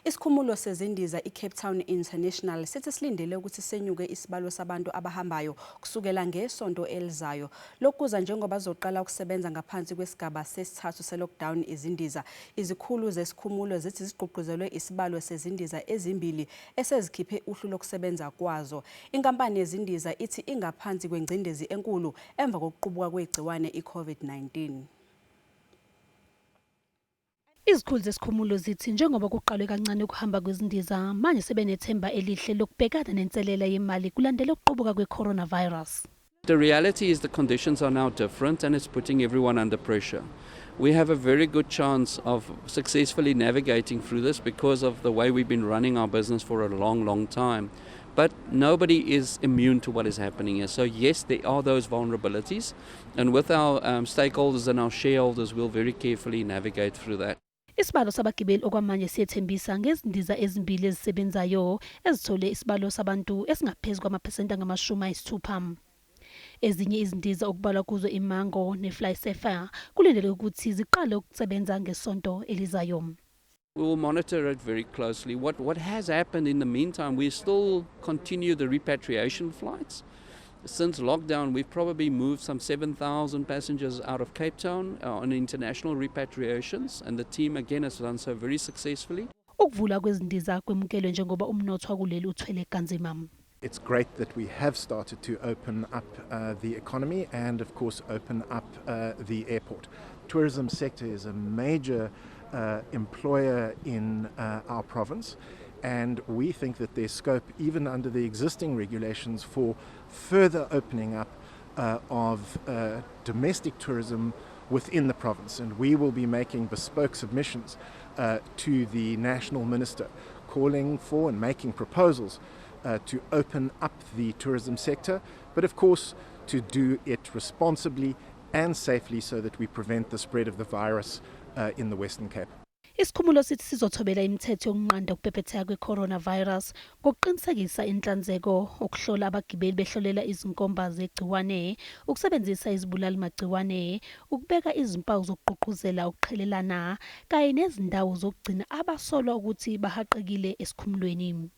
Isikhumulo sezindiza iCape Town International sithi silindele ukuthi senyuke isibalo sabantu abahambayo kusukela ngesonto elizayo. Lokhu kuza njengoba zizoqala ukusebenza ngaphansi kwesigaba sesithathu seLockdown izindiza. Izikhulu zesikhumulo zithi zigqugquzelwe isibalo sezindiza ezimbili esezikhiphe uhlu lokusebenza kwazo. Inkampani yezindiza ithi ingaphansi kwengcindezi enkulu emva kokuqubuka kwegciwane iCovid-19. Izikhulu zesikhumulo zithi njengoba kuqalwe kancane ukuhamba kwezindiza manje sebenethemba elihle lokubhekana nenselela yemali kulandela ukuqubuka kwe-coronavirus. The reality is the conditions are now different and it's putting everyone under pressure. We have a very good chance of successfully navigating through this because of the way we've been running our business for a long time. But nobody is immune to what is happening here. So yes, there are those vulnerabilities, and with our stakeholders and our shareholders, we'll very carefully navigate through that. Isibalo sabagibeli okwamanje siyethembisa ngezindiza ezimbili ezisebenzayo ezithole isibalo sabantu esingaphezulu kwamaphesenti angama-60. Ezinye izindiza okubalwa kuzo imango neFlysafair kulindele ukuthi ziqale ukusebenza ngesonto elizayo. We will monitor it very closely. What has happened in the meantime, we still continue the repatriation flights. Since lockdown, we've probably moved some 7,000 passengers out of Cape Town on international repatriations, and the team again has done so very successfully. Ukuvula kwezindiza kwemukelwe njengoba umnotho wakuleli uthwele kanzima. It's great that we have started to open up the economy and of course open up the airport. Tourism sector is a major employer in our province, and we think that there's scope even under the existing regulations for further opening up of domestic tourism within the province, and we will be making bespoke submissions to the National Minister calling for and making proposals to open up the tourism sector, but of course to do it responsibly and safely so that we prevent the spread of the virus in the Western Cape. Isikhumulo sithi sizothobela imithetho yokunqanda ukubhebhetheka kwe-coronavirus ngokuqinisekisa inhlanzeko, ukuhlola abagibeli behlolela izinkomba zegciwane, ukusebenzisa izibulali magciwane, ukubeka izimpawu zokugqugquzela ukuqhelelana kanye nezindawo zokugcina abasolwa ukuthi bahaqekile esikhumulweni.